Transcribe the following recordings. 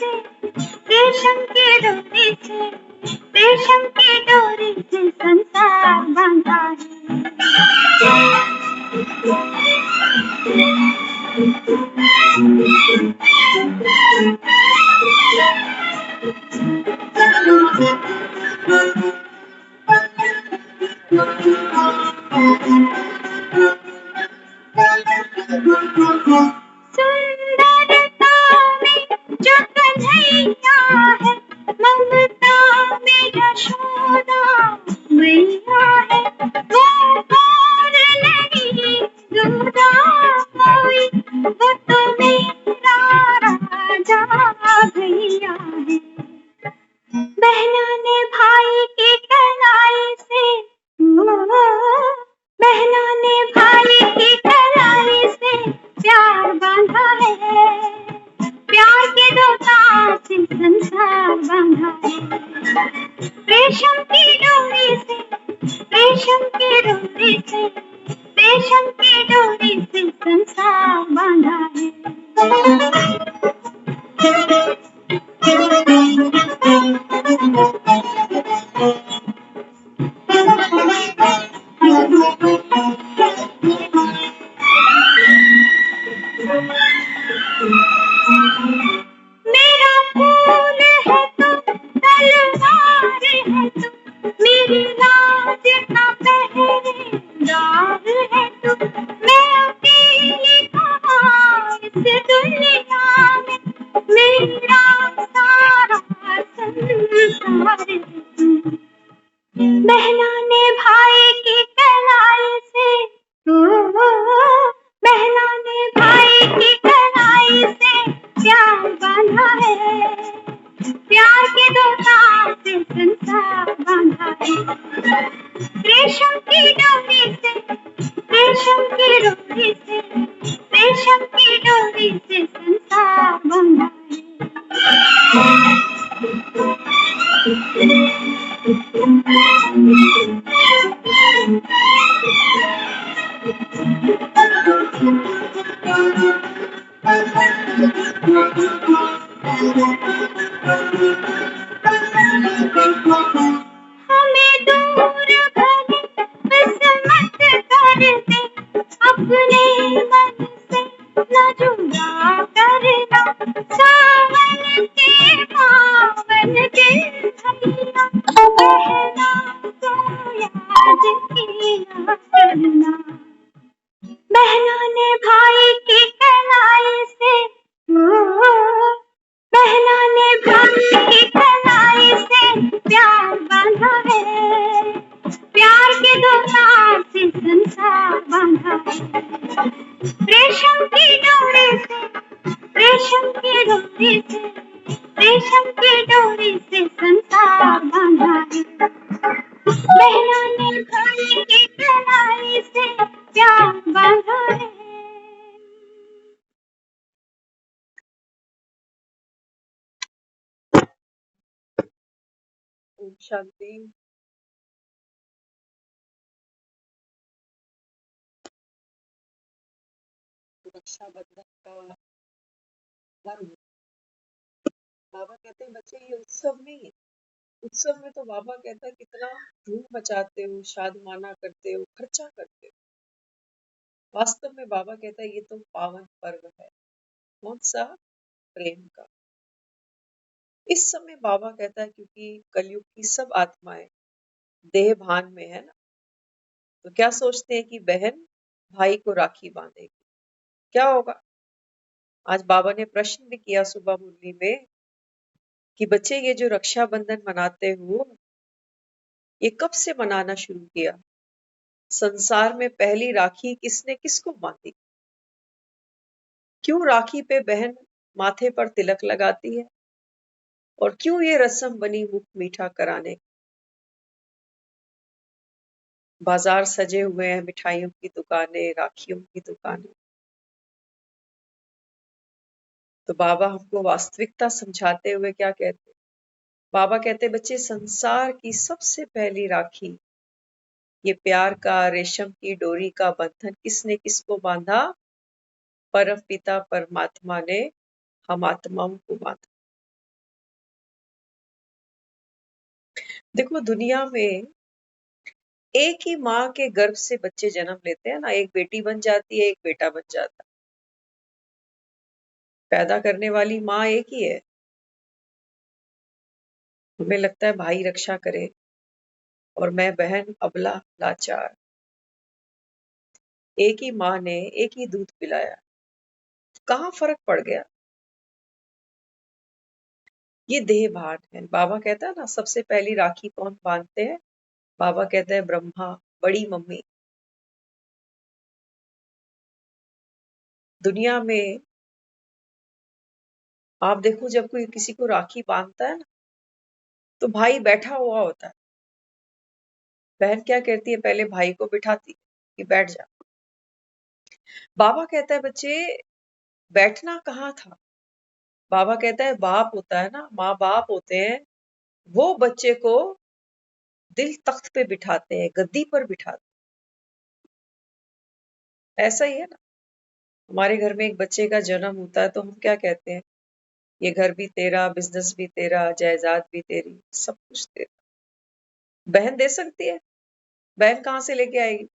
से, रेशम की डोरी से, रेशम की डोरी से संसार बांधा है। सुंदरता में जो कन्हैया है, ममता में यशोदा मैया है, वो और नहीं दूजा कोई, वो तो मेरा राजा भैया है। बहना ने भाई की कलाई से, बहना ने भाई की कलाई से प्यार बांधा है, प्यार के दो तार से संसार बांधा है। रेशम की डोरी से, रेशम की डोरी से, रेशम की डोरी से संसार बांधा है। मेरा फूल है तो तलवार है तो, मेरी राज का पहरेदार है तो, मैं अकेली कहाँ इस दुनिया में, मेरा सारा संसार है तू। बहना ने भाई की कलाई से, बहना ने भाई की कलाई से प्यार बांधा है, प्यार के दो तार से संसार बांधा है। रेशम की डोरी से, रेशम की डोरी से, रेशम की डोरी से संसार बांधा है। हमें दूर भले बस मत कर दे, अपने मन से न जुदा करना, सावन के पावन दिन भैया, बहना को याद किया करना। बहना ने भाई की कलाई से, बहना ने भाई की कलाई से प्यार बांधा है, प्यार के दो तार से संसार बांधा है। रेशम की डोरी से, रेशम की डोरी से, रेशम की डोरी से संसार बांधा है। बहना ने भाई की कलाई से प्यार बांधा है। ओम शांति। रक्षाबंधन का पर्व, बाबा कहते हैं बच्चे ये उत्सव नहीं है। उत्सव में तो बाबा कहता है कितना धूम मचाते हो, शादमाना करते हो, खर्चा करते हो। वास्तव में बाबा कहता है ये तो पावन पर्व है। कौन सा? प्रेम का। इस समय बाबा कहता है क्योंकि कलयुग की सब आत्माएं देह भान में है ना, तो क्या सोचते हैं कि बहन भाई को राखी बांधेगी, क्या होगा? आज बाबा ने प्रश्न भी किया सुबह मुरली में कि बच्चे ये जो रक्षाबंधन मनाते हो ये कब से मनाना शुरू किया? संसार में पहली राखी किसने किसको बांधी? क्यों राखी पे बहन माथे पर तिलक लगाती है? और क्यों ये रस्म बनी मुख मीठा कराने? बाजार सजे हुए हैं, मिठाइयों की दुकानें, राखियों की दुकानें। तो बाबा हमको वास्तविकता समझाते हुए क्या कहते? बाबा कहते बच्चे संसार की सबसे पहली राखी, ये प्यार का रेशम की डोरी का बंधन किसने किसको बांधा? परम पिता परमात्मा ने हम आत्माओं को बांधा। देखो दुनिया में एक ही माँ के गर्भ से बच्चे जन्म लेते हैं ना, एक बेटी बन जाती है, एक बेटा बन जाता है। पैदा करने वाली माँ एक ही है। हमें लगता है भाई रक्षा करे और मैं बहन अबला लाचार। एक ही माँ ने एक ही दूध पिलाया, कहाँ फर्क पड़ गया? ये देह भान है। बाबा कहता है ना, सबसे पहली राखी कौन बांधते हैं? बाबा कहता है ब्रह्मा, बड़ी मम्मी। दुनिया में आप देखो, जब कोई किसी को राखी बांधता है ना, तो भाई बैठा हुआ होता है। बहन क्या करती है? पहले भाई को बिठाती है कि बैठ जा। बाबा कहता है बच्चे, बैठना कहाँ था? बाबा कहता है बाप होता है ना, माँ बाप होते हैं, वो बच्चे को दिल तख्त पे बिठाते हैं, गद्दी पर बिठाते हैं। ऐसा ही है ना, हमारे घर में एक बच्चे का जन्म होता है तो हम क्या कहते हैं? ये घर भी तेरा, बिजनेस भी तेरा, जायदाद भी तेरी, सब कुछ तेरा। बहन दे सकती है? बहन कहाँ से लेके आएगी?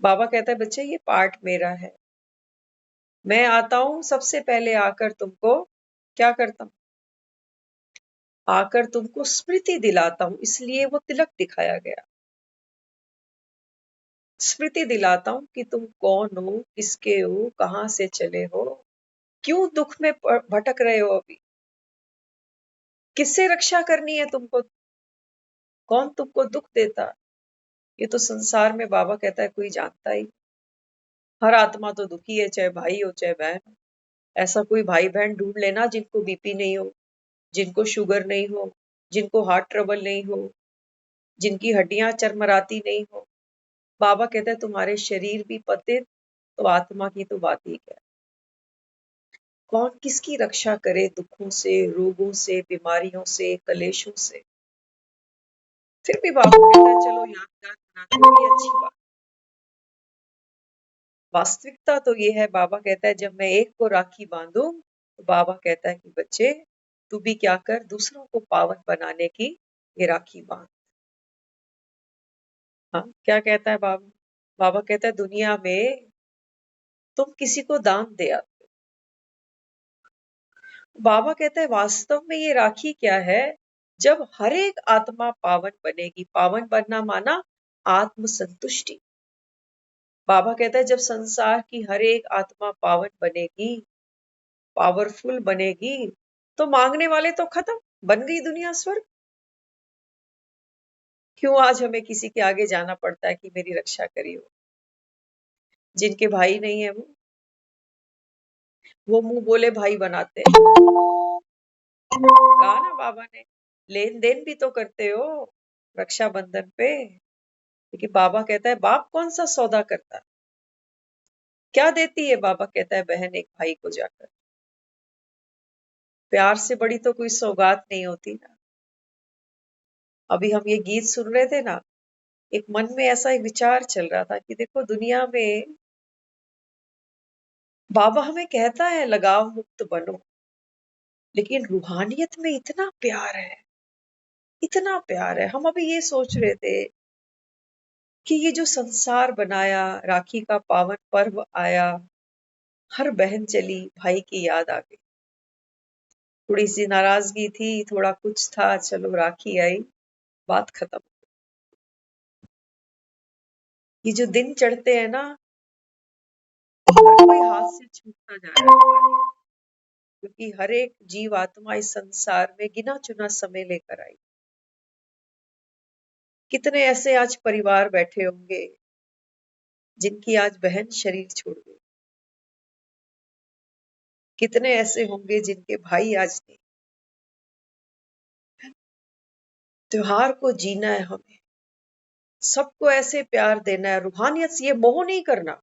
बाबा कहता है बच्चे, ये पार्ट मेरा है। मैं आता हूं सबसे पहले, आकर तुमको क्या करता हूं? आकर तुमको स्मृति दिलाता हूं, इसलिए वो तिलक दिखाया गया। स्मृति दिलाता हूं कि तुम कौन हो, किसके हो, कहां से चले हो, क्यों दुख में भटक रहे हो अभी, किससे रक्षा करनी है तुमको, कौन तुमको दुख देता? ये तो संसार में बाबा कहता है कोई जानता ही। हर आत्मा तो दुखी है, चाहे भाई हो चाहे बहन हो। ऐसा कोई भाई बहन ढूंढ लेना जिनको बीपी नहीं हो, जिनको शुगर नहीं हो, जिनको हार्ट ट्रबल नहीं हो, जिनकी हड्डियां चरमराती नहीं हो। बाबा कहता है तुम्हारे शरीर भी पतित, तो आत्मा की तो बात ही क्या है। कौन किसकी रक्षा करे दुखों से, रोगों से, बीमारियों से, कलेशों से? फिर भी बाबा कहता है चलो यादगार बनाते हैं, ये अच्छी बात। वास्तविकता तो ये है, बाबा कहता है जब मैं एक को राखी बांधूं, तो बाबा कहता है कि बच्चे, तू भी क्या कर, दूसरों को पावन बनाने की ये राखी बांध। हाँ, क्या कहता है बाबा? बाबा कहता है दुनिया में तुम किसी को दान दे आते हो। बाबा कहता है वास्तव में ये राखी क्या है? जब हर एक आत्मा पावन बनेगी, पावन बनना माना आत्म संतुष्टि। बाबा कहता है जब संसार की हर एक आत्मा पावन बनेगी, पावरफुल बनेगी, तो मांगने वाले तो खत्म, बन गई दुनिया स्वर्ग। क्यों आज हमें किसी के आगे जाना पड़ता है कि मेरी रक्षा करिए? जिनके भाई नहीं है वो मुंह बोले भाई बनाते हैं। कहा ना बाबा ने, लेन देन भी तो करते हो रक्षाबंधन पे। लेकिन बाबा कहता है बाप कौन सा सौदा करता? क्या देती है? बाबा कहता है बहन एक भाई को जाकर। प्यार से बड़ी तो कोई सौगात नहीं होती ना। अभी हम ये गीत सुन रहे थे ना, एक मन में ऐसा एक विचार चल रहा था कि देखो दुनिया में बाबा हमें कहता है लगाव मुक्त बनो, लेकिन रूहानियत में इतना प्यार है, इतना प्यार है। हम अभी ये सोच रहे थे कि ये जो संसार बनाया, राखी का पावन पर्व आया, हर बहन चली, भाई की याद आ गई। थोड़ी सी नाराजगी थी, थोड़ा कुछ था, चलो राखी आई, बात खत्म। ये जो दिन चढ़ते हैं ना, हर कोई हाथ से छूटता जा रहा है, क्योंकि हर एक जीव आत्मा इस संसार में गिना चुना समय लेकर आई। कितने ऐसे आज परिवार बैठे होंगे जिनकी आज बहन शरीर छोड़ गई, कितने ऐसे होंगे जिनके भाई आज नहीं। त्योहार को जीना है हमें, सबको ऐसे प्यार देना है, रूहानियत से। ये मोह नहीं करना,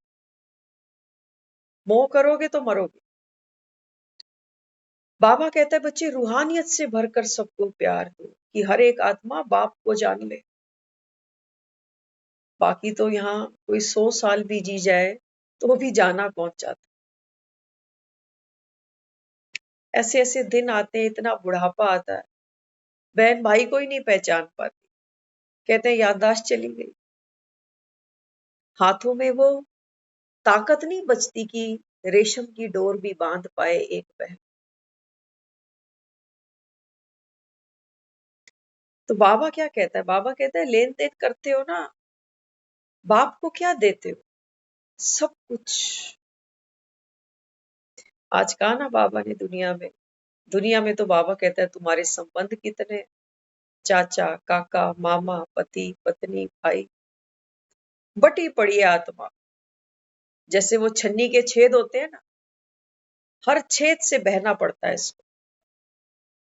मोह करोगे तो मरोगे। बाबा कहता है बच्चे रूहानियत से भरकर सबको प्यार दो, कि हर एक आत्मा बाप को जान ले। बाकी तो यहाँ कोई 100 साल भी जी जाए तो भी जाना पहुंच जाता। ऐसे ऐसे दिन आते हैं, इतना बुढ़ापा आता है, बहन भाई को ही नहीं पहचान पाती। कहते हैं याददाश्त चली गई, हाथों में वो ताकत नहीं बचती कि रेशम की डोर भी बांध पाए एक बहन। तो बाबा क्या कहता है? बाबा कहता है लेन देन करते हो ना, बाप को क्या देते हो? सब कुछ। आज कहा ना बाबा ने दुनिया में तो बाबा कहता है तुम्हारे संबंध कितने, चाचा काका मामा पति पत्नी भाई, बटी पड़ी है आत्मा। जैसे वो छन्नी के छेद होते हैं ना, हर छेद से बहना पड़ता है इसको।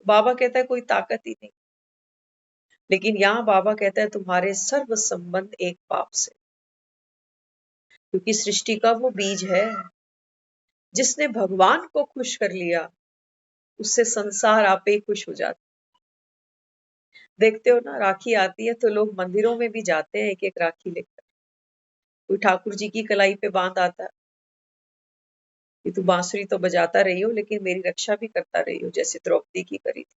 बाबा कहता है कोई ताकत ही नहीं। लेकिन यहाँ बाबा कहता है तुम्हारे सर्व संबंध एक बाप से, क्योंकि सृष्टि का वो बीज है। जिसने भगवान को खुश कर लिया, उससे संसार आपे ही खुश हो जाता। देखते हो ना, राखी आती है तो लोग मंदिरों में भी जाते हैं एक एक राखी लेकर। कोई ठाकुर जी की कलाई पे बांध आता है कि तू बांसुरी तो बजाता रही हो लेकिन मेरी रक्षा भी करता रही हो, जैसे द्रौपदी की करी थी।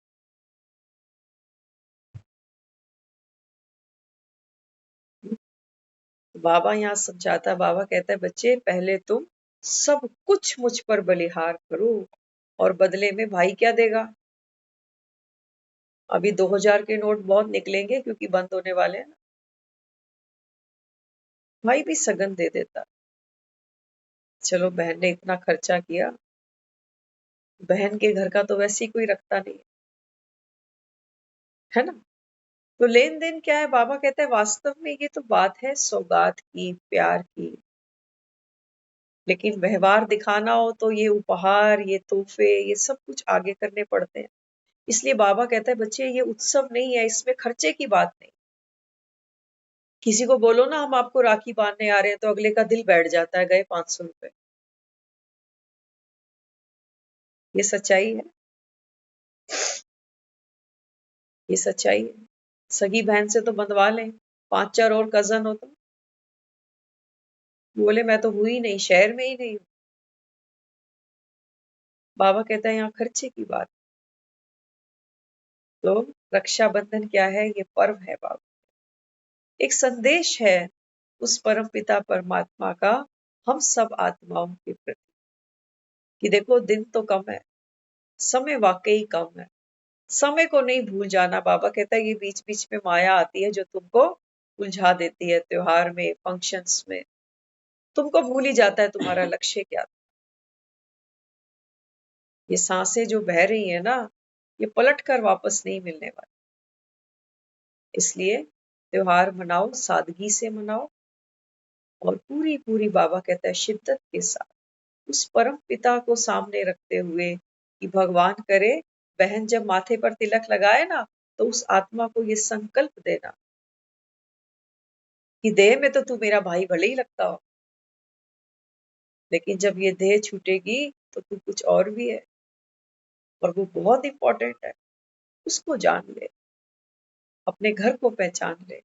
तो बाबा यहाँ समझाता, बाबा कहता है बच्चे पहले तुम सब कुछ मुझ पर बलिहार करो, और बदले में भाई क्या देगा? अभी 2000 के नोट बहुत निकलेंगे क्योंकि बंद होने वाले हैं ना। भाई भी सगन दे देता। चलो बहन ने इतना खर्चा किया, बहन के घर का तो वैसे ही कोई रखता नहीं है ना। तो लेन देन क्या है? बाबा कहता है वास्तव में ये तो बात है सौगात की, प्यार की। लेकिन व्यवहार दिखाना हो तो ये उपहार, ये तोहफे, ये सब कुछ आगे करने पड़ते हैं। इसलिए बाबा कहता है बच्चे ये उत्सव नहीं है, इसमें खर्चे की बात नहीं। किसी को बोलो ना हम आपको राखी बांधने आ रहे हैं, तो अगले का दिल बैठ जाता है, गए 500 रुपए। ये सच्चाई है, ये सच्चाई है। सगी बहन से तो बंधवा लें, 5-4 और कजन हो तो। बोले मैं तो हुई नहीं, शहर में ही नहीं हूँ। बाबा कहता है यहाँ खर्चे की बात। तो रक्षाबंधन क्या है? ये पर्व है बाबा, एक संदेश है उस परम पिता परमात्मा का हम सब आत्माओं के प्रति, कि देखो दिन तो कम है, समय वाकई कम है। समय को नहीं भूल जाना। बाबा कहता है ये बीच बीच में माया आती है जो तुमको उलझा देती है, त्योहार में, फंक्शंस में तुमको भूल ही जाता है तुम्हारा लक्ष्य क्या था। ये सांसें जो बह रही है ना, ये पलट कर वापस नहीं मिलने वाली। इसलिए त्योहार मनाओ, सादगी से मनाओ, और पूरी पूरी बाबा कहता है शिद्दत के साथ उस परम पिता को सामने रखते हुए, कि भगवान करे बहन जब माथे पर तिलक लगाए ना, तो उस आत्मा को ये संकल्प देना कि देह में तो तू मेरा भाई भले ही लगता हो, लेकिन जब ये देह छूटेगी तो तू कुछ और भी है, और वो बहुत इंपॉर्टेंट है। उसको जान ले, अपने घर को पहचान ले।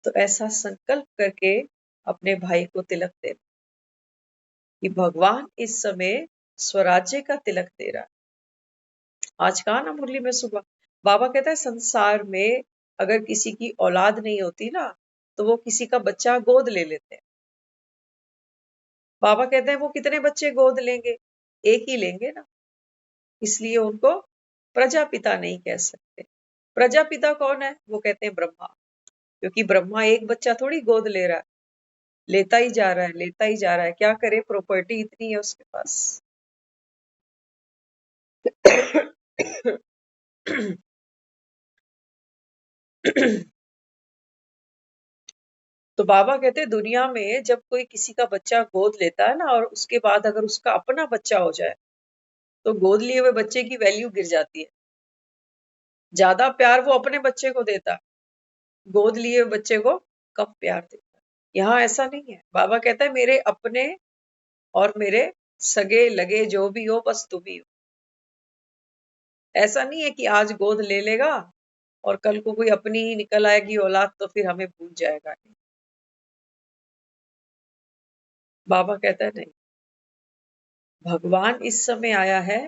तो ऐसा संकल्प करके अपने भाई को तिलक दे, कि भगवान इस समय स्वराज्य का तिलक दे रहा है। आज कहा ना मुरली में सुबह, बाबा कहता है संसार में अगर किसी की औलाद नहीं होती ना, तो वो किसी का बच्चा गोद ले लेते हैं। बाबा कहते हैं वो कितने बच्चे गोद लेंगे? एक ही लेंगे ना। इसलिए उनको प्रजापिता नहीं कह सकते। प्रजापिता कौन है? वो कहते हैं ब्रह्मा, क्योंकि ब्रह्मा एक बच्चा थोड़ी गोद ले रहा है, लेता ही जा रहा है, लेता ही जा रहा है। क्या करे, प्रॉपर्टी इतनी है उसके पास। तो बाबा कहते हैं दुनिया में जब कोई किसी का बच्चा गोद लेता है ना, और उसके बाद अगर उसका अपना बच्चा हो जाए, तो गोद लिए हुए बच्चे की वैल्यू गिर जाती है। ज्यादा प्यार वो अपने बच्चे को देता, गोद लिए हुए बच्चे को कम प्यार देता। यहाँ ऐसा नहीं है। बाबा कहता है मेरे अपने और मेरे सगे लगे जो भी हो, बस तुम ही हो। ऐसा नहीं है कि आज गोद ले लेगा और कल को कोई अपनी ही निकल आएगी औलाद, तो फिर हमें भूल जाएगा। नहीं, बाबा कहता है नहीं, भगवान इस समय आया है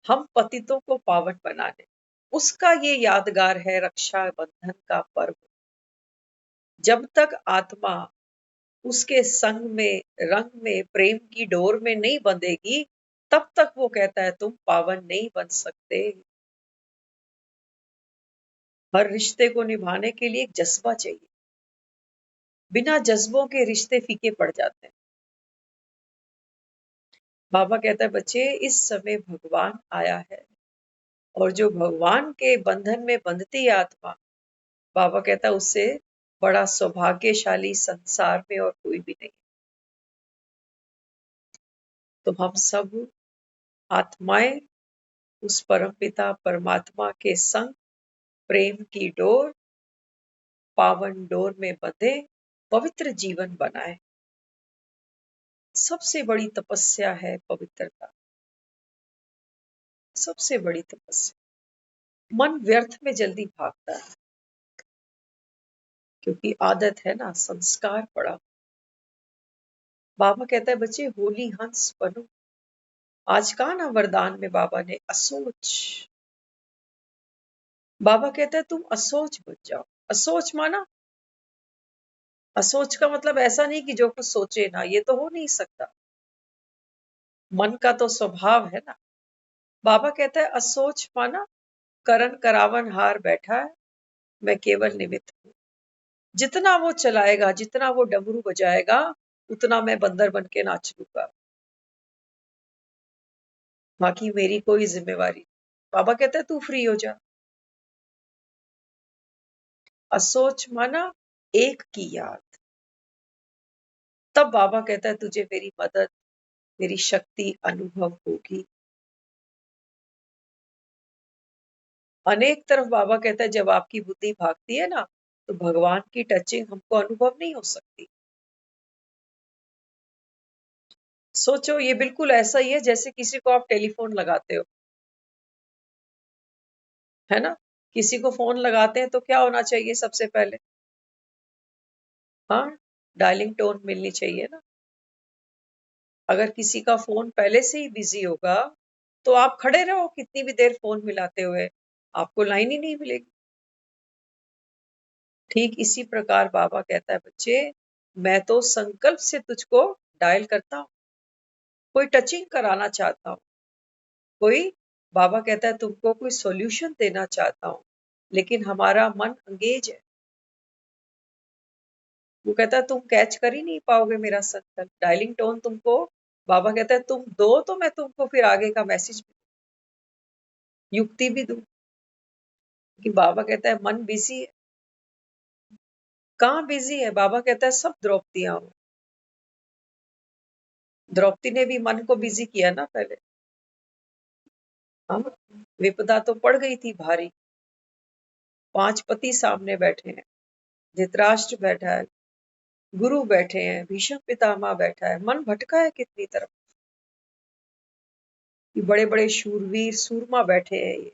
हम पतितों को पावन बनाने। उसका ये यादगार है रक्षा बंधन का पर्व। जब तक आत्मा उसके संग में रंग में प्रेम की डोर में नहीं बंधेगी, तब तक वो कहता है तुम पावन नहीं बन सकते। हर रिश्ते को निभाने के लिए एक जज्बा चाहिए। बिना जज्बों के रिश्ते फीके पड़ जाते हैं। बाबा कहता है बच्चे, इस समय भगवान आया है, और जो भगवान के बंधन में बंधती है आत्मा, बाबा कहता है उससे बड़ा सौभाग्यशाली संसार में और कोई भी नहीं। तो हम सब आत्माएं उस परमपिता परमात्मा के संग प्रेम की डोर, पावन डोर में बंधे पवित्र जीवन बनाए। सबसे बड़ी तपस्या है पवित्रता, सबसे बड़ी तपस्या। मन व्यर्थ में जल्दी भागता है, क्योंकि आदत है ना, संस्कार पड़ा। बाबा कहता है बच्चे, होली हंस बनो। आज कहा ना वरदान में बाबा ने, असोच। बाबा कहता है तुम असोच बन जाओ। असोच माना, असोच का मतलब ऐसा नहीं कि जो कुछ सोचे ना, ये तो हो नहीं सकता। मन का तो स्वभाव है ना। बाबा कहता है असोच माना, करण करावन हार बैठा है, मैं केवल निमित्त हूं। जितना वो चलाएगा, जितना वो डमरू बजाएगा, उतना मैं बंदर बन के नाच लूंगा। बाकी मेरी कोई जिम्मेवारी। बाबा कहता है तू फ्री हो जा। असोच माना एक की याद। तब बाबा कहता है तुझे मेरी मदद, मेरी शक्ति अनुभव होगी। अनेक तरफ बाबा कहता है जब आपकी बुद्धि भागती है ना, तो भगवान की टचिंग हमको अनुभव नहीं हो सकती। सोचो, ये बिल्कुल ऐसा ही है जैसे किसी को आप टेलीफोन लगाते हो, है ना। किसी को फोन लगाते हैं तो क्या होना चाहिए सबसे पहले? हाँ, डायलिंग टोन मिलनी चाहिए ना। अगर किसी का फोन पहले से ही बिजी होगा, तो आप खड़े रहो कितनी भी देर फोन मिलाते हुए, आपको लाइन ही नहीं मिलेगी। ठीक इसी प्रकार बाबा कहता है बच्चे, मैं तो संकल्प से तुझको डायल करता हूँ, कोई टचिंग कराना चाहता हूँ, कोई, बाबा कहता है तुमको कोई सॉल्यूशन देना चाहता हूँ, लेकिन हमारा मन अंगेज है। वो कहता है तुम कैच कर ही नहीं पाओगे मेरा संकल्प। डायलिंग टोन तुमको, बाबा कहता है तुम दो तो मैं तुमको फिर आगे का मैसेज भी, युक्ति भी दूं। कि बाबा कहता है मन बिजी है। कहाँ बिजी है? बाबा कहता है सब द्रौपदियां हो। द्रौपदी ने भी मन को बिजी किया ना पहले। हाँ, विपदा तो पड़ गई थी भारी। 5 पति सामने बैठे हैं, धृतराष्ट्र बैठा है, गुरु बैठे हैं, भीष्म पितामह बैठा है, मन भटका है कितनी तरफ। ये बड़े बड़े शूरवीर सूरमा बैठे हैं,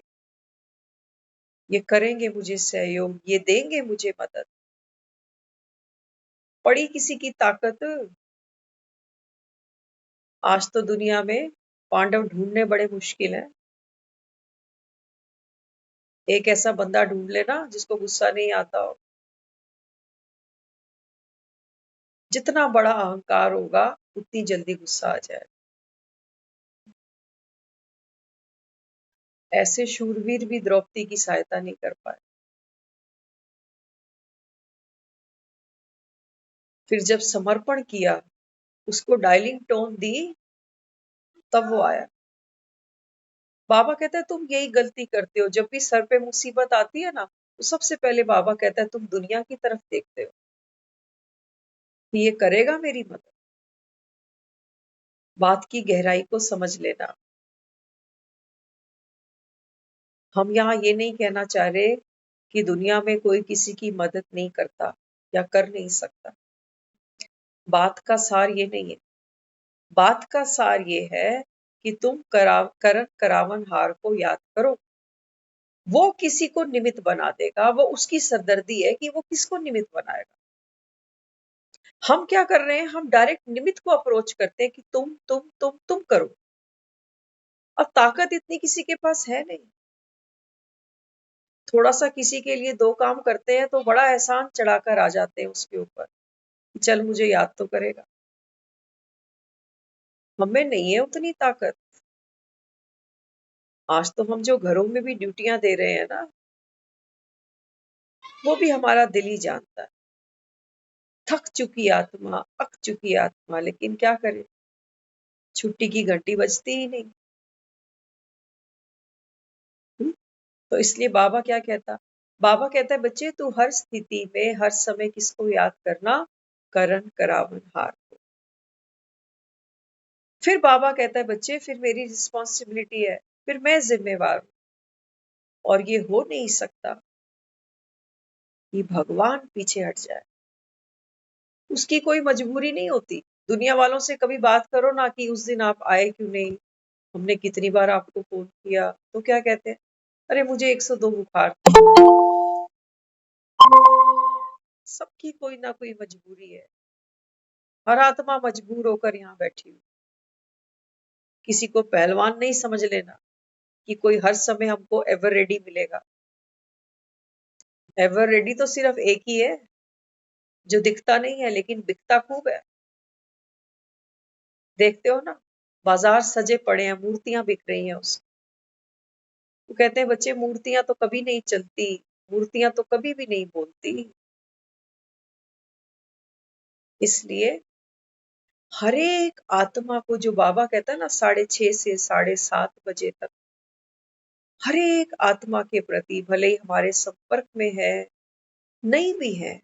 ये करेंगे मुझे सहयोग, ये देंगे मुझे मदद। पड़ी किसी की ताकत? आज तो दुनिया में पांडव ढूंढने बड़े मुश्किल है। एक ऐसा बंदा ढूंढ लेना जिसको गुस्सा नहीं आता हो। जितना बड़ा अहंकार होगा, उतनी जल्दी गुस्सा आ जाए। ऐसे शूरवीर भी द्रौपदी की सहायता नहीं कर पाए। फिर जब समर्पण किया, उसको डायलिंग टोन दी, तब वो आया। बाबा कहता है तुम यही गलती करते हो, जब भी सर पे मुसीबत आती है ना, तो सबसे पहले बाबा कहता है तुम दुनिया की तरफ देखते हो कि ये करेगा मेरी मदद। बात की गहराई को समझ लेना। हम यहाँ ये नहीं कहना चाह रहे कि दुनिया में कोई किसी की मदद नहीं करता या कर नहीं सकता। बात का सार ये नहीं है। बात का सार ये है कि तुम करण करावन हार को याद करो। वो किसी को निमित्त बना देगा, वो उसकी सरदर्दी है कि वो किसको निमित्त बनाएगा। हम क्या कर रहे हैं? हम डायरेक्ट निमित्त को अप्रोच करते हैं कि तुम करो। अब ताकत इतनी किसी के पास है नहीं। थोड़ा सा किसी के लिए 2 काम करते हैं तो बड़ा एहसान चढ़ाकर आ जाते हैं उसके ऊपर, चल मुझे याद तो करेगा। हमें नहीं है उतनी ताकत। आज तो हम जो घरों में भी ड्यूटियां दे रहे हैं ना, वो भी हमारा दिल ही जानता है। थक चुकी आत्मा, अक चुकी आत्मा, लेकिन क्या करे, छुट्टी की घंटी बजती ही नहीं। तो इसलिए बाबा क्या कहता, बाबा कहता है बच्चे तू हर स्थिति में हर समय किसको याद करना, करण करावन हार को। फिर बाबा कहता है बच्चे फिर मेरी रिस्पॉन्सिबिलिटी है, फिर मैं जिम्मेवार हूं, और ये हो नहीं सकता कि भगवान पीछे हट जाए। उसकी कोई मजबूरी नहीं होती। दुनिया वालों से कभी बात करो ना कि उस दिन आप आए क्यों नहीं, हमने कितनी बार आपको फोन किया, तो क्या कहते हैं, अरे मुझे 102 बुखार था। सबकी कोई ना कोई मजबूरी है। हर आत्मा मजबूर होकर यहाँ बैठी हुई। किसी को पहलवान नहीं समझ लेना कि कोई हर समय हमको एवर रेडी मिलेगा। एवर रेडी तो सिर्फ एक ही है जो दिखता नहीं है लेकिन बिकता खूब है। देखते हो ना, बाजार सजे पड़े हैं, मूर्तियां बिक रही हैं उसकी। वो कहते हैं बच्चे मूर्तियां तो कभी नहीं चलती, मूर्तियां तो कभी भी नहीं बोलती। इसलिए हर एक आत्मा को, जो बाबा कहता है ना 6:30 से 7:30 बजे तक, हर एक आत्मा के प्रति, भले ही हमारे संपर्क में है नहीं भी है,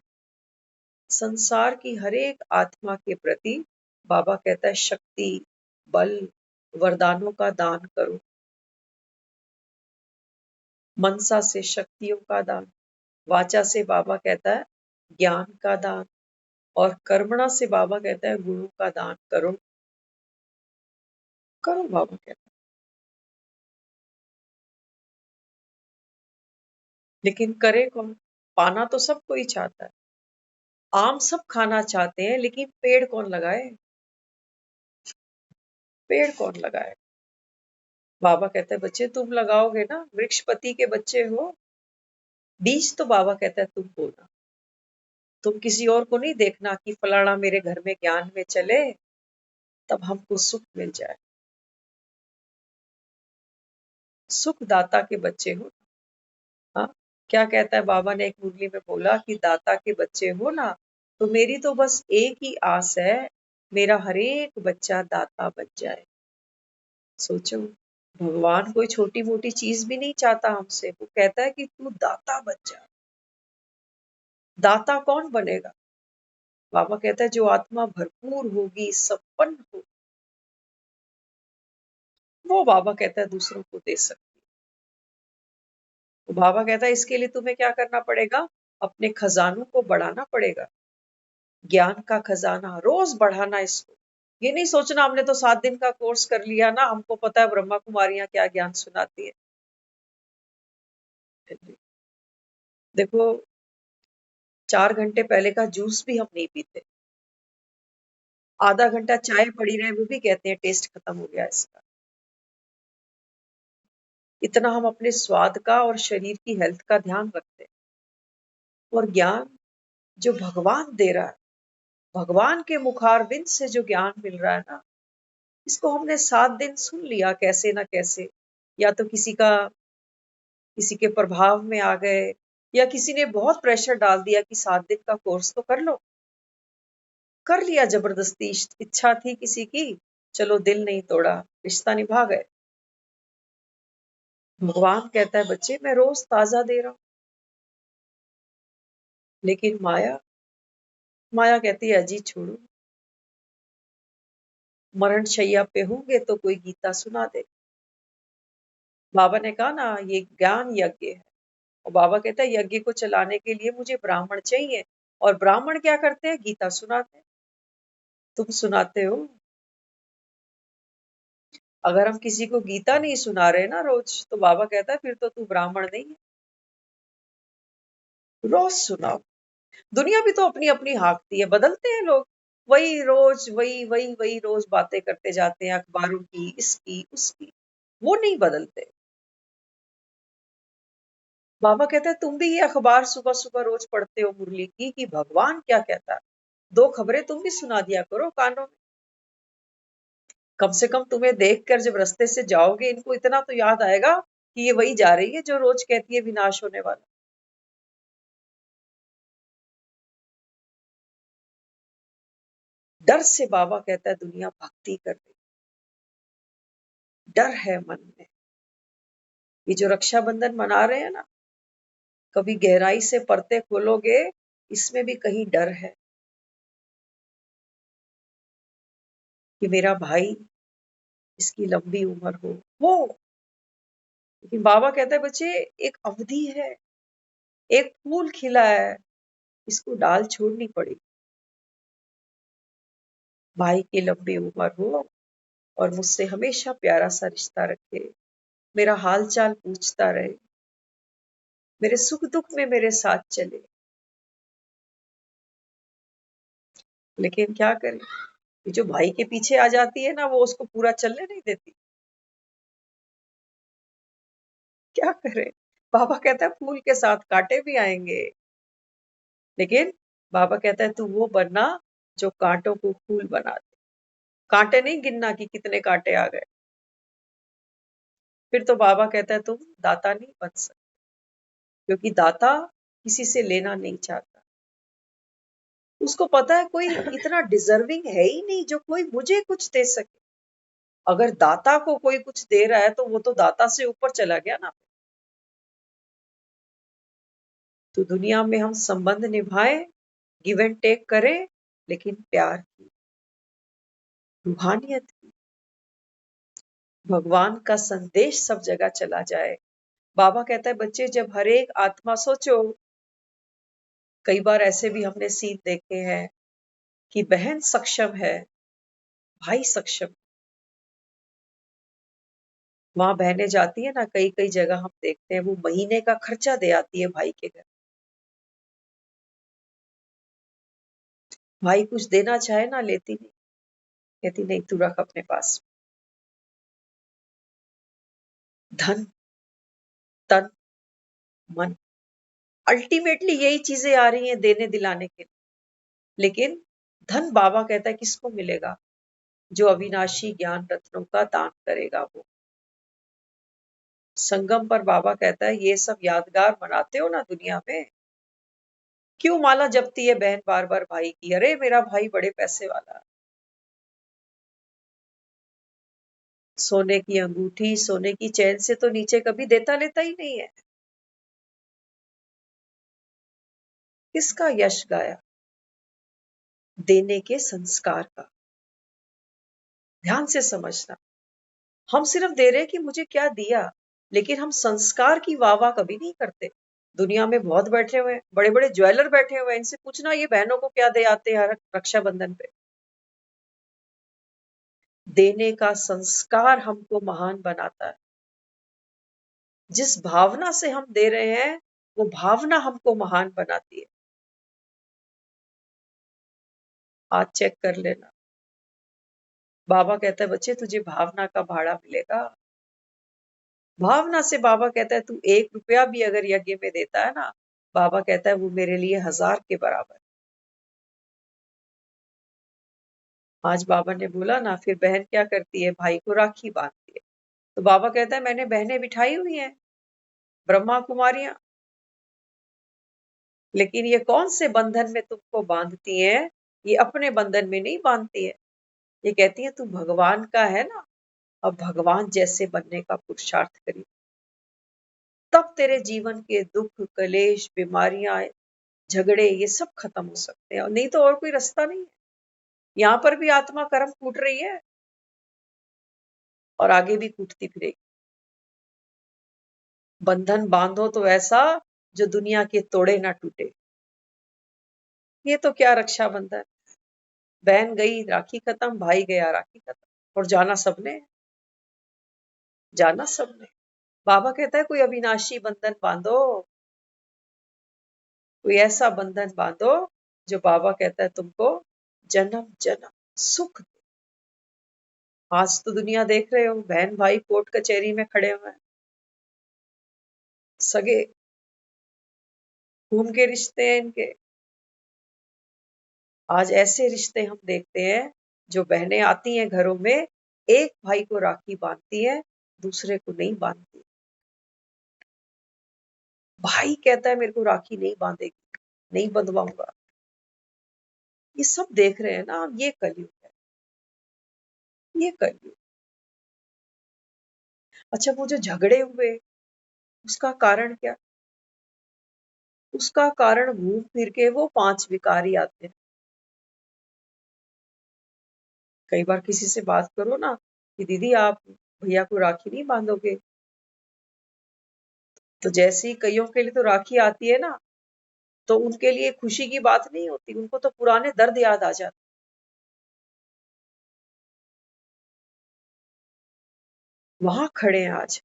संसार की हर एक आत्मा के प्रति बाबा कहता है शक्ति, बल, वरदानों का दान करो। मनसा से शक्तियों का दान, वाचा से बाबा कहता है ज्ञान का दान, और कर्मणा से बाबा कहता है गुणों का दान करो। करो बाबा कहता है। लेकिन करे कौन? पाना तो सब कोई चाहता है, आम सब खाना चाहते हैं, लेकिन पेड़ कौन लगाए? पेड़ कौन लगाए? बाबा कहते हैं बच्चे तुम लगाओगे ना, वृक्षपति के बच्चे हो, बीज तो बाबा कहता है तुम बोना। तुम किसी और को नहीं देखना कि फलाना मेरे घर में ज्ञान में चले तब हमको सुख मिल जाए। सुख दाता के बच्चे हो। हाँ, क्या कहता है बाबा ने एक मुरली में बोला कि दाता के बच्चे हो ना, तो मेरी तो बस एक ही आस है, मेरा हर एक बच्चा दाता बन जाए। सोचो, भगवान कोई छोटी मोटी चीज भी नहीं चाहता हमसे, वो कहता है कि तू दाता बन जा। दाता कौन बनेगा? बाबा कहता है जो आत्मा भरपूर होगी, संपन्न हो, वो बाबा कहता है दूसरों को दे सकती है। तो बाबा कहता है इसके लिए तुम्हें क्या करना पड़ेगा, अपने खजानों को बढ़ाना पड़ेगा। ज्ञान का खजाना रोज बढ़ाना इसको। ये नहीं सोचना हमने तो 7 दिन का कोर्स कर लिया ना, हमको पता है ब्रह्मा कुमारियां क्या ज्ञान सुनाती है। देखो, 4 घंटे पहले का जूस भी हम नहीं पीते, आधा घंटा चाय पड़ी रहे वो भी कहते हैं टेस्ट खत्म हो गया इसका। इतना हम अपने स्वाद का और शरीर की हेल्थ का ध्यान रखते हैं। और ज्ञान जो भगवान दे रहा है, भगवान के मुखारविंद से जो ज्ञान मिल रहा है ना, इसको हमने 7 दिन सुन लिया कैसे ना कैसे, या तो किसी के प्रभाव में आ गए, या किसी ने बहुत प्रेशर डाल दिया कि 7 दिन का कोर्स तो कर लो, कर लिया जबरदस्ती, इच्छा थी किसी की, चलो दिल नहीं तोड़ा, रिश्ता निभा गए। भगवान कहता है बच्चे मैं रोज ताजा दे रहा हूं, लेकिन माया, माया कहती है अजी छोड़ो, मरण शैया पे होंगे तो कोई गीता सुना दे। बाबा ने कहा ना ये ज्ञान यज्ञ है, और बाबा कहता है यज्ञ को चलाने के लिए मुझे ब्राह्मण चाहिए, और ब्राह्मण क्या करते हैं, गीता सुनाते हैं। तुम सुनाते हो। अगर हम किसी को गीता नहीं सुना रहे ना रोज, तो बाबा कहता है फिर तो तू ब्राह्मण नहीं है। रोज सुनाओ। दुनिया भी तो अपनी अपनी हाँकती है, बदलते हैं लोग, वही रोज वही रोज बातें करते जाते हैं, अखबारों की, इसकी उसकी, वो नहीं बदलते। बाबा कहता है तुम भी ये अखबार सुबह सुबह रोज पढ़ते हो मुरली की कि भगवान क्या कहता है, दो खबरें तुम भी सुना दिया करो कानों में। कम से कम तुम्हें देखकर जब रास्ते से जाओगे इनको इतना तो याद आएगा कि ये वही जा रही है जो रोज कहती है विनाश होने वाला। डर से बाबा कहता है दुनिया भक्ति कर रही, डर है मन में। ये जो रक्षाबंधन मना रहे हैं ना, कभी गहराई से परते खोलोगे इसमें भी कहीं डर है कि मेरा भाई, इसकी लंबी उम्र हो। लेकिन बाबा कहता है बच्चे एक अवधि है, एक फूल खिला है, इसको डाल छोड़नी पड़ेगी। भाई की लंबी उम्र हो और मुझसे हमेशा प्यारा सा रिश्ता रखे, मेरा हाल चाल पूछता रहे, मेरे सुख दुख में मेरे साथ चले। लेकिन क्या करे, ये जो भाई के पीछे आ जाती है ना वो उसको पूरा चलने नहीं देती। क्या करे, बाबा कहता है फूल के साथ कांटे भी आएंगे, लेकिन बाबा कहता है तू वो बनना जो कांटों को फूल बना दे। कांटे नहीं गिनना कि कितने कांटे आ गए, फिर तो बाबा कहता है तुम दाता नहीं बन सकते, क्योंकि दाता किसी से लेना नहीं चाहता। उसको पता है कोई इतना डिजर्विंग है ही नहीं जो कोई मुझे कुछ दे सके। अगर दाता को कोई कुछ दे रहा है तो वो तो दाता से ऊपर चला गया ना। तो दुनिया में हम संबंध निभाएं, गिव एंड टेक करें, लेकिन प्यार की, रूहानियत की, भगवान का संदेश सब जगह चला जाए। बाबा कहता है बच्चे जब हर एक आत्मा सोचो, कई बार ऐसे भी हमने सीन देखे हैं कि बहन सक्षम है, भाई सक्षम, वहां बहनें जाती है ना, कई कई जगह हम देखते हैं वो महीने का खर्चा दे आती है भाई के घर। भाई कुछ देना चाहे ना, लेती नहीं, कहती नहीं तू रख अपने पास। धन, तन, मन, अल्टीमेटली यही चीजें आ रही हैं देने दिलाने के लिए। लेकिन धन बाबा कहता है किसको मिलेगा, जो अविनाशी ज्ञान रत्नों का दान करेगा वो। संगम पर बाबा कहता है ये सब यादगार मनाते हो ना दुनिया में, क्यों माला जपती है बहन बार बार भाई की, अरे मेरा भाई बड़े पैसे वाला। सोने की अंगूठी, सोने की चैन से तो नीचे कभी देता लेता ही नहीं है। किसका यश गाया, देने के संस्कार का। ध्यान से समझना, हम सिर्फ दे रहे हैं कि मुझे क्या दिया, लेकिन हम संस्कार की वाह वाह कभी नहीं करते। दुनिया में बहुत बैठे हुए हैं, बड़े बड़े ज्वेलर बैठे हुए हैं, इनसे पूछना ये बहनों को क्या दे आते हैं हर रक्षाबंधन पे। देने का संस्कार हमको महान बनाता है। जिस भावना से हम दे रहे हैं वो भावना हमको महान बनाती है। आज चेक कर लेना। बाबा कहता है बच्चे तुझे भावना का भाड़ा मिलेगा। भावना से बाबा कहता है तू 1 रुपया भी अगर यज्ञ में देता है ना, बाबा कहता है वो मेरे लिए 1000 के बराबर। आज बाबा ने बोला ना, फिर बहन क्या करती है, भाई को राखी बांधती है। तो बाबा कहता है मैंने बहनें बिठाई हुई हैं, ब्रह्मा कुमारियां, लेकिन ये कौन से बंधन में तुमको बांधती हैं, ये अपने बंधन में नहीं बांधती है। ये कहती है तू भगवान का है ना, अब भगवान जैसे बनने का पुरुषार्थ करी, तब तेरे जीवन के दुख कलेश बीमारियां झगड़े ये सब खत्म हो सकते हैं, और नहीं तो और कोई रास्ता नहीं है। यहाँ पर भी आत्मा कर्म कूट रही है और आगे भी कूटती फिरेगी। बंधन बांधो तो ऐसा जो दुनिया के तोड़े ना टूटे। ये तो क्या रक्षाबंधन, बहन गई राखी खत्म, भाई गया राखी खत्म, और जाना सबने है, जाना सबने। बाबा कहता है कोई अविनाशी बंधन बांधो, कोई ऐसा बंधन बांधो जो बाबा कहता है तुमको जन्म जन्म सुख दे। आज तो दुनिया देख रहे हो, बहन भाई कोर्ट कचहरी में खड़े हुए हैं, सगे खून के रिश्ते हैं इनके। आज ऐसे रिश्ते हम देखते हैं जो बहनें आती हैं घरों में, एक भाई को राखी बांधती है, दूसरे को नहीं बांधती। भाई कहता है मेरे को राखी नहीं बांधेगी, नहीं बंधवाऊंगा। ये सब देख रहे हैं ना आप, ये कलयुग है, ये कलयुग। अच्छा, वो जो झगड़े हुए उसका कारण क्या? उसका कारण घूम फिर के वो 5 विकार ही आते हैं। कई बार किसी से बात करो ना कि दीदी आप भैया को राखी नहीं बांधोगे, तो जैसे ही कईयों के लिए तो राखी आती है ना, तो उनके लिए खुशी की बात नहीं होती, उनको तो पुराने दर्द याद आ जाते। वहां खड़े हैं आज।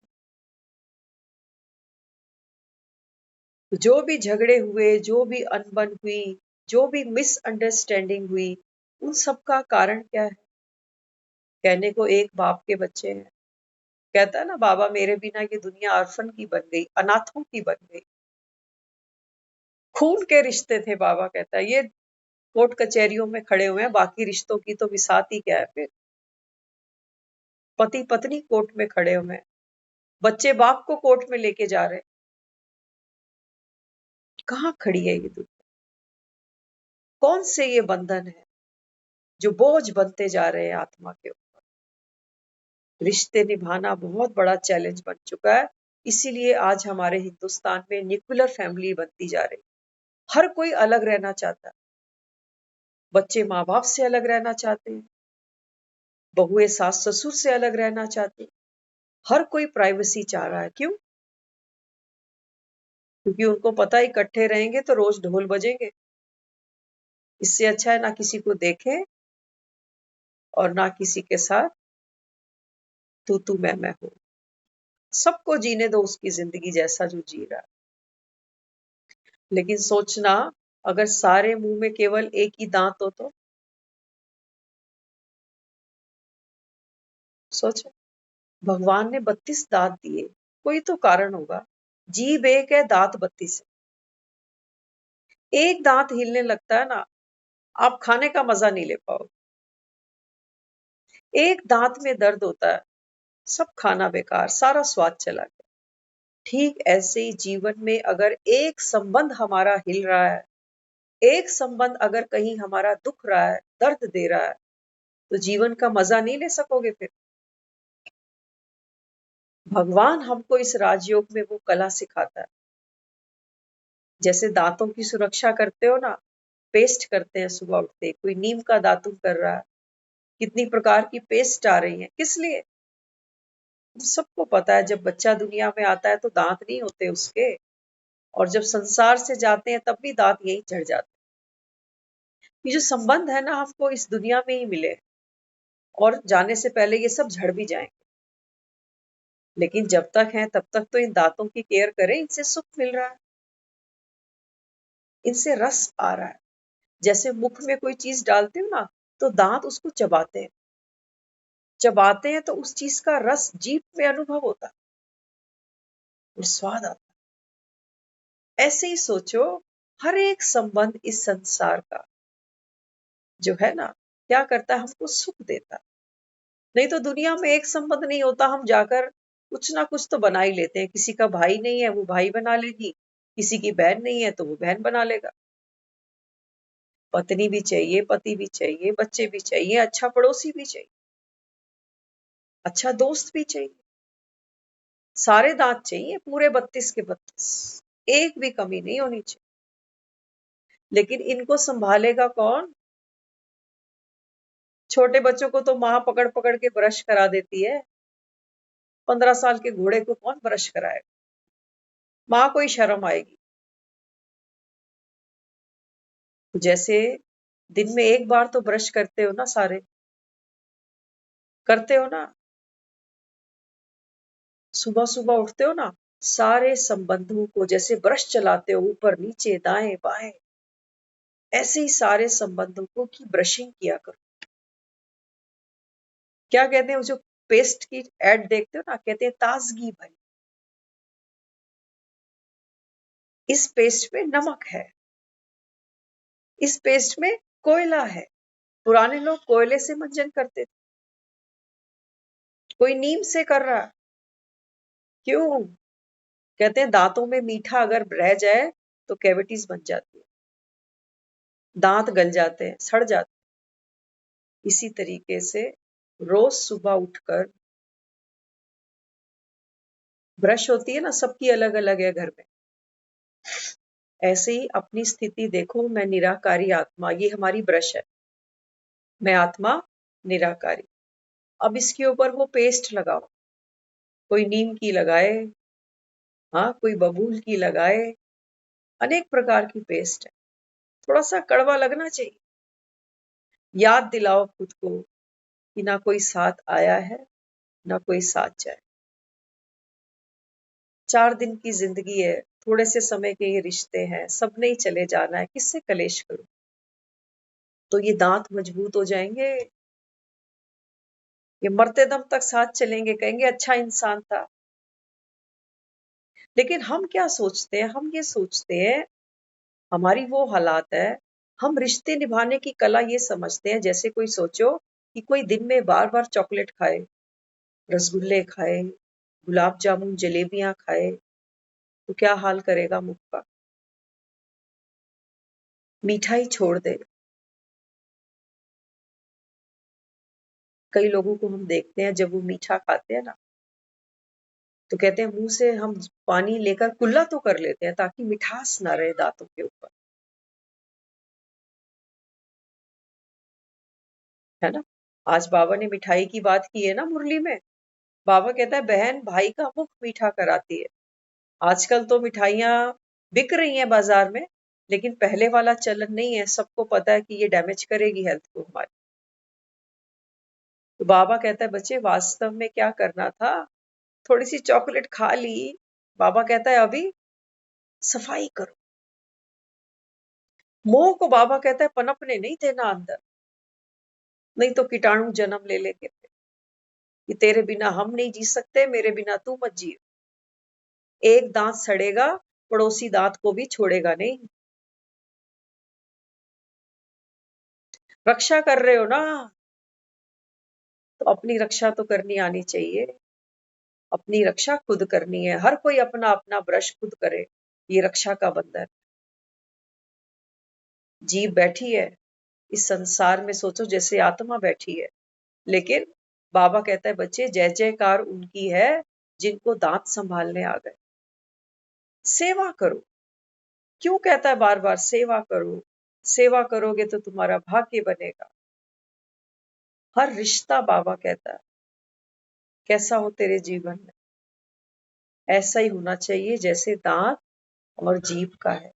जो भी झगड़े हुए, जो भी अनबन हुई, जो भी मिसअंडरस्टैंडिंग हुई, उन सब का कारण क्या है? कहने को एक बाप के बच्चे हैं। कहता है ना बाबा मेरे बिना ये दुनिया ऑर्फन की बन गई, अनाथों की बन गई। खून के रिश्ते थे, बाबा कहता है। ये कोर्ट कचहरियों में खड़े हुए हैं, बाकी रिश्तों की तो विसात ही क्या है फिर। पति पत्नी कोर्ट में खड़े हुए हैं, बच्चे बाप को कोर्ट में लेके जा रहे हैं। कहाँ खड़ी है ये दुनिया? कौन से ये बंधन है जो बोझ बनते जा रहे हैं आत्मा के ऊपर? रिश्ते निभाना बहुत बड़ा चैलेंज बन चुका है। इसीलिए आज हमारे हिंदुस्तान में न्यूक्लियर फैमिली बनती जा रही। हर कोई अलग रहना चाहता है। बच्चे माँ बाप से अलग रहना चाहते हैं, बहुएं सास ससुर से अलग रहना चाहती हैं। हर कोई प्राइवेसी चाह रहा है। क्यों? क्योंकि उनको पता है इकट्ठे रहेंगे तो रोज ढोल बजेंगे। इससे अच्छा है ना किसी को देखे और ना किसी के साथ तू मैं हो। सबको जीने दो उसकी जिंदगी जैसा जो जी रहा है। लेकिन सोचना, अगर सारे मुंह में केवल एक ही दांत हो तो सोचो। भगवान ने 32 दांत दिए, कोई तो कारण होगा। जीभ एक है, दांत 32 है। एक दांत हिलने लगता है ना, आप खाने का मजा नहीं ले पाओगे। एक दांत में दर्द होता है, सब खाना बेकार, सारा स्वाद चला गया। ठीक ऐसे ही जीवन में अगर एक संबंध हमारा हिल रहा है, एक संबंध अगर कहीं हमारा दुख रहा है, दर्द दे रहा है, तो जीवन का मजा नहीं ले सकोगे फिर। भगवान हमको इस राजयोग में वो कला सिखाता है। जैसे दांतों की सुरक्षा करते हो ना, पेस्ट करते हैं सुबह उठते, कोई नीम का दातुन कर रहा है, कितनी प्रकार की पेस्ट आ रही है, किस लिए? सबको पता है जब बच्चा दुनिया में आता है तो दांत नहीं होते उसके, और जब संसार से जाते हैं तब भी दांत यही चढ़ जाते हैं। ये जो संबंध है ना, हमको इस दुनिया में ही मिले, और जाने से पहले ये सब झड़ भी जाएंगे। लेकिन जब तक हैं तब तक तो इन दांतों की केयर करें, इनसे सुख मिल रहा है, इनसे रस आ रहा है। जैसे मुख में कोई चीज डालते हो ना, तो दांत उसको चबाते हैं, चबाते हैं तो उस चीज का रस जीभ में अनुभव होता है और स्वाद आता है। ऐसे ही सोचो, हर एक संबंध इस संसार का जो है ना, क्या करता है, हमको सुख देता है। नहीं तो दुनिया में एक संबंध नहीं होता, हम जाकर कुछ ना कुछ तो बना ही लेते हैं। किसी का भाई नहीं है, वो भाई बना लेगी, किसी की बहन नहीं है तो वो बहन बना लेगा। पत्नी भी चाहिए, पति भी चाहिए, बच्चे भी चाहिए, अच्छा पड़ोसी भी चाहिए, अच्छा दोस्त भी चाहिए। सारे दांत चाहिए, पूरे 32 के 32, एक भी कमी नहीं होनी चाहिए। लेकिन इनको संभालेगा कौन? छोटे बच्चों को तो माँ पकड़ पकड़ के ब्रश करा देती है, 15 साल के घोड़े को कौन ब्रश कराएगा? माँ को ही शर्म आएगी। जैसे दिन में एक बार तो ब्रश करते हो ना, सारे करते हो ना, सुबह सुबह उठते हो ना, सारे संबंधों को जैसे ब्रश चलाते हो ऊपर नीचे दाएं बाएं, ऐसे ही सारे संबंधों को की ब्रशिंग किया करो। क्या कहते हैं, जो पेस्ट की एड देखते हो ना, कहते हैं ताजगी भरी। इस पेस्ट में नमक है, इस पेस्ट में कोयला है। पुराने लोग कोयले से मंजन करते थे, कोई नीम से कर रहा है। क्यों? कहते हैं दांतों में मीठा अगर रह जाए तो कैविटीज बन जाती है, दांत गल जाते हैं, सड़ जाते हैं। इसी तरीके से रोज सुबह उठकर ब्रश होती है ना, सबकी अलग अलग है घर में, ऐसे ही अपनी स्थिति देखो। मैं निराकारी आत्मा, ये हमारी ब्रश है, मैं आत्मा निराकारी। अब इसके ऊपर वो पेस्ट लगाओ, कोई नीम की लगाए, हाँ कोई बबूल की लगाए, अनेक प्रकार की पेस्ट है। थोड़ा सा कड़वा लगना चाहिए। याद दिलाओ खुद को कि ना कोई साथ आया है, ना कोई साथ जाए। 4 दिन की जिंदगी है, थोड़े से समय के ये रिश्ते हैं, सबने ही चले जाना है, किससे कलेश करूं? तो ये दांत मजबूत हो जाएंगे, ये मरते दम तक साथ चलेंगे, कहेंगे अच्छा इंसान था। लेकिन हम क्या सोचते हैं? हम ये सोचते हैं, हमारी वो हालात है, हम रिश्ते निभाने की कला ये समझते हैं, जैसे कोई सोचो कि कोई दिन में बार बार चॉकलेट खाए, रसगुल्ले खाए, गुलाब जामुन जलेबियां खाए, तो क्या हाल करेगा मुख का? मिठाई छोड़ दे। कई लोगों को हम देखते हैं जब वो मीठा खाते हैं ना, तो कहते हैं मुंह से हम पानी लेकर कुल्ला तो कर लेते हैं ताकि मिठास ना रहे दांतों के ऊपर, है ना। आज बाबा ने मिठाई की बात की है ना मुरली में, बाबा कहता है बहन भाई का मुख मीठा कराती है। आजकल तो मिठाइयाँ बिक रही हैं बाजार में, लेकिन पहले वाला चलन नहीं है। सबको पता है कि ये डैमेज करेगी हेल्थ को हमारी। तो बाबा कहता है बच्चे वास्तव में क्या करना था, थोड़ी सी चॉकलेट खा ली, बाबा कहता है अभी सफाई करो। मोह को बाबा कहता है पनपने नहीं देना अंदर, नहीं तो कीटाणु जन्म ले लेंगे कि तेरे बिना हम नहीं जी सकते, मेरे बिना तू मत जियो। एक दांत सड़ेगा, पड़ोसी दांत को भी छोड़ेगा नहीं। रक्षा कर रहे हो ना, तो अपनी रक्षा तो करनी आनी चाहिए। अपनी रक्षा खुद करनी है। हर कोई अपना अपना ब्रश खुद करे, ये रक्षा का बंधन। जीव बैठी है इस संसार में, सोचो जैसे आत्मा बैठी है। लेकिन बाबा कहता है बच्चे जय जयकार उनकी है जिनको दांत संभालने आ गए। सेवा करो। क्यों कहता है बार बार सेवा करो? सेवा करोगे तो तुम्हारा भाग्य बनेगा। हर रिश्ता बाबा कहता है कैसा हो तेरे जीवन में, ऐसा ही होना चाहिए जैसे दांत और जीभ का है।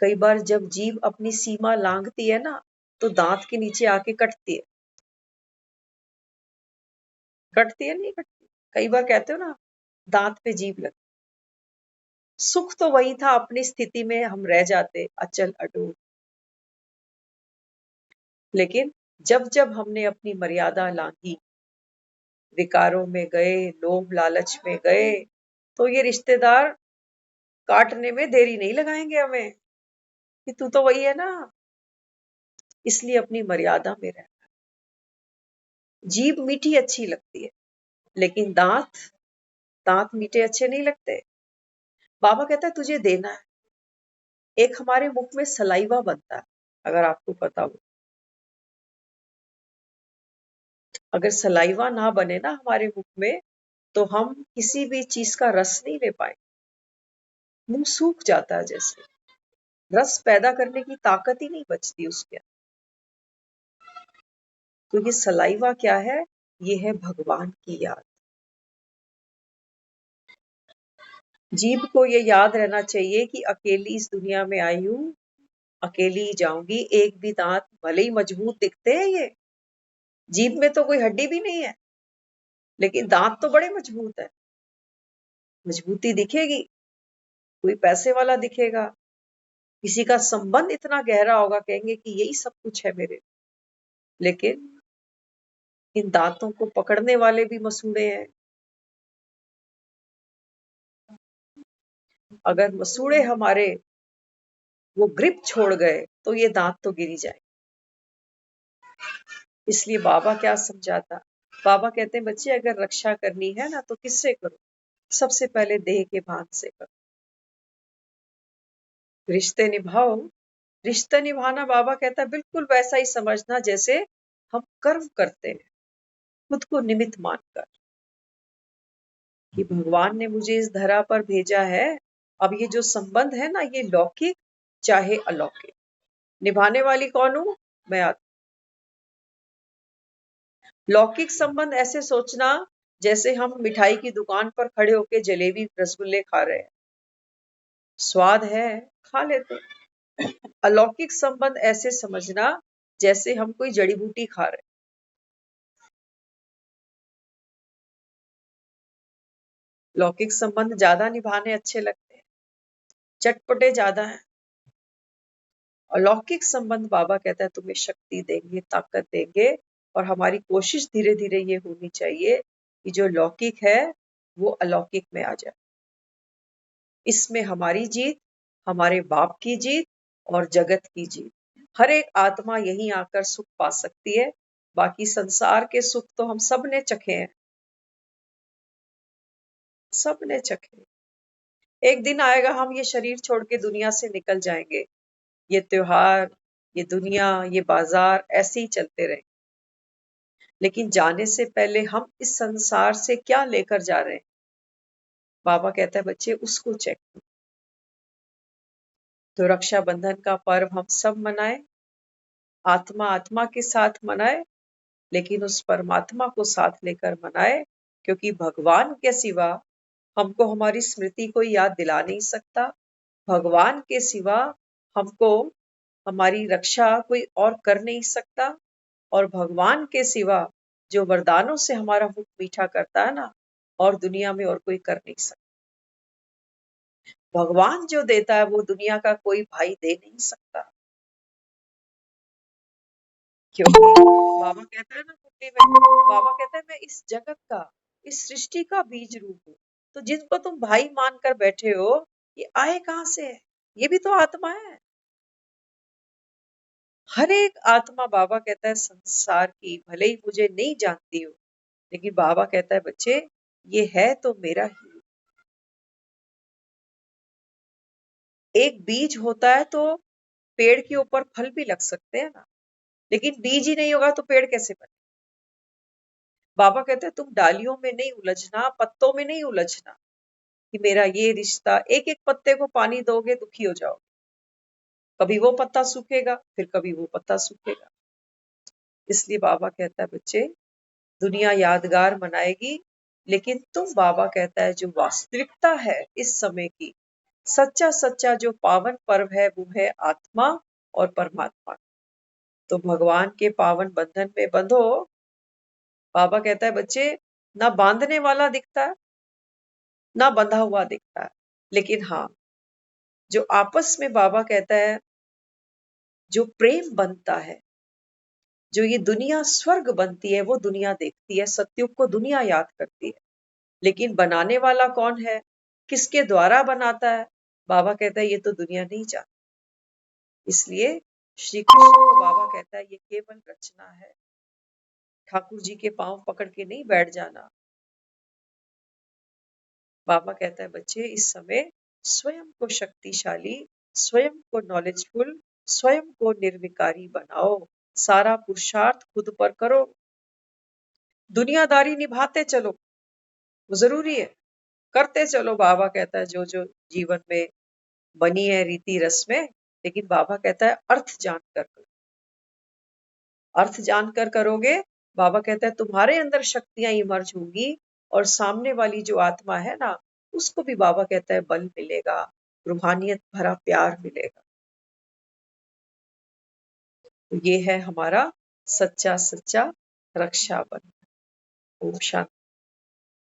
कई बार जब जीभ अपनी सीमा लांघती है ना, तो दांत के नीचे आके कटती है। कटती है नहीं कटती? कई बार कहते हो ना दांत पे जीभ लग। सुख तो वही था, अपनी स्थिति में हम रह जाते अचल अटूट। लेकिन जब जब हमने अपनी मर्यादा लांघी, विकारों में गए, लोभ लालच में गए, तो ये रिश्तेदार काटने में देरी नहीं लगाएंगे हमें कि तू तो वही है ना। इसलिए अपनी मर्यादा में रह। जीभ मीठी अच्छी लगती है, लेकिन दांत दांत मीठे अच्छे नहीं लगते। बाबा कहता है तुझे देना है। एक हमारे मुख में सलाइवा बनता है, अगर आपको पता हो। अगर सलाइवा ना बने ना हमारे मुख में, तो हम किसी भी चीज का रस नहीं ले पाए। मुंह सूख जाता है, जैसे रस पैदा करने की ताकत ही नहीं बचती उसके। तो ये सलाइवा क्या है? ये है भगवान की याद। जीभ को ये याद रहना चाहिए कि अकेली इस दुनिया में आई हूं, अकेली ही जाऊंगी। एक भी दांत भले ही मजबूत दिखते हैं, ये जीभ में तो कोई हड्डी भी नहीं है, लेकिन दांत तो बड़े मजबूत है। मजबूती दिखेगी, कोई पैसे वाला दिखेगा, किसी का संबंध इतना गहरा होगा, कहेंगे कि यही सब कुछ है मेरे। लेकिन इन दांतों को पकड़ने वाले भी मसूड़े हैं। अगर मसूड़े हमारे वो ग्रिप छोड़ गए तो ये दांत तो गिरी जाए। इसलिए बाबा क्या समझाता, बाबा कहते हैं बच्चे अगर रक्षा करनी है ना तो किससे करो, सबसे पहले देह के भान से करो। रिश्ते निभाओ, रिश्ता निभाना बाबा कहता है बिल्कुल वैसा ही समझना जैसे हम कर्म करते हैं, खुद को निमित्त मानकर कि भगवान ने मुझे इस धरा पर भेजा है। अब ये जो संबंध है ना, ये लौकिक चाहे अलौकिक, निभाने वाली कौन हूं मैं। लौकिक संबंध ऐसे सोचना जैसे हम मिठाई की दुकान पर खड़े होके जलेबी रसगुल्ले खा रहे हैं, स्वाद है खा लेते हैं। अलौकिक संबंध ऐसे समझना जैसे हम कोई जड़ी बूटी खा रहे हैं। लौकिक संबंध ज्यादा निभाने अच्छे लगते हैं, चटपटे ज्यादा हैं। अलौकिक संबंध बाबा कहता है तुम्हें शक्ति देंगे, ताकत देंगे, और हमारी कोशिश धीरे धीरे ये होनी चाहिए कि जो लौकिक है वो अलौकिक में आ जाए। इसमें हमारी जीत, हमारे बाप की जीत और जगत की जीत। हर एक आत्मा यहीं आकर सुख पा सकती है। बाकी संसार के सुख तो हम सब ने चखे हैं, सब ने चखे। एक दिन आएगा हम ये शरीर छोड़ के दुनिया से निकल जाएंगे। ये त्योहार, ये दुनिया, ये बाजार ऐसे ही चलते रहे, लेकिन जाने से पहले हम इस संसार से क्या लेकर जा रहे हैं, बाबा कहता है बच्चे उसको चेक करो। तो रक्षाबंधन का पर्व हम सब मनाएं, आत्मा आत्मा के साथ मनाए, लेकिन उस परमात्मा को साथ लेकर मनाए, क्योंकि भगवान के सिवा हमको हमारी स्मृति को याद दिला नहीं सकता। भगवान के सिवा हमको हमारी रक्षा कोई और कर नहीं सकता, और भगवान के सिवा जो वरदानों से हमारा मुख मीठा करता है ना, और दुनिया में और कोई कर नहीं सकता। भगवान जो देता है वो दुनिया का कोई भाई दे नहीं सकता, क्योंकि बाबा कहता है ना कुंडली में, बाबा कहता है मैं इस जगत का, इस सृष्टि का बीज रूप हूँ। तो जिनको तुम भाई मानकर बैठे हो, ये आए कहां से है, ये भी तो आत्मा है। हर एक आत्मा बाबा कहता है संसार की, भले ही मुझे नहीं जानती हो, लेकिन बाबा कहता है बच्चे ये है तो मेरा ही। एक बीज होता है तो पेड़ के ऊपर फल भी लग सकते हैं ना, लेकिन बीज ही नहीं होगा तो पेड़ कैसे बने। बाबा कहते हैं तुम डालियों में नहीं उलझना, पत्तों में नहीं उलझना कि मेरा ये रिश्ता, एक एक पत्ते को पानी दोगे दुखी हो जाओगे, कभी वो पत्ता सूखेगा फिर कभी वो पत्ता सूखेगा। इसलिए बाबा कहता है बच्चे दुनिया यादगार मनाएगी, लेकिन तुम, बाबा कहता है जो वास्तविकता है इस समय की, सच्चा सच्चा जो पावन पर्व है वो है आत्मा और परमात्मा। तो भगवान के पावन बंधन में बंधो। बाबा कहता है बच्चे ना बांधने वाला दिखता है ना बंधा हुआ दिखता है, लेकिन हाँ जो आपस में, बाबा कहता है जो प्रेम बनता है, जो ये दुनिया स्वर्ग बनती है, वो दुनिया देखती है, सतयुग को दुनिया याद करती है। लेकिन बनाने वाला कौन है, किसके द्वारा बनाता है, बाबा कहता है ये तो दुनिया नहीं जानती। इसलिए श्री कृष्ण को बाबा कहता है ये केवल रचना है, ठाकुर जी के पांव पकड़ के नहीं बैठ जाना। बाबा कहता है बच्चे इस समय स्वयं को शक्तिशाली, स्वयं को नॉलेजफुल, स्वयं को निर्विकारी बनाओ, सारा पुरुषार्थ खुद पर करो, दुनियादारी निभाते चलो, वो जरूरी है, करते चलो। बाबा कहता है जो जो जीवन में बनी है रीति रस्में, लेकिन बाबा कहता है अर्थ जानकर करो, अर्थ जानकर करोगे। बाबा कहता है तुम्हारे अंदर शक्तियां इमर्ज होंगी, और सामने वाली जो आत्मा है ना, उसको भी बाबा कहता है बल मिलेगा, रूहानियत भरा प्यार मिलेगा। तो ये है हमारा सच्चा सच्चा रक्षाबंधन। ओम शांति।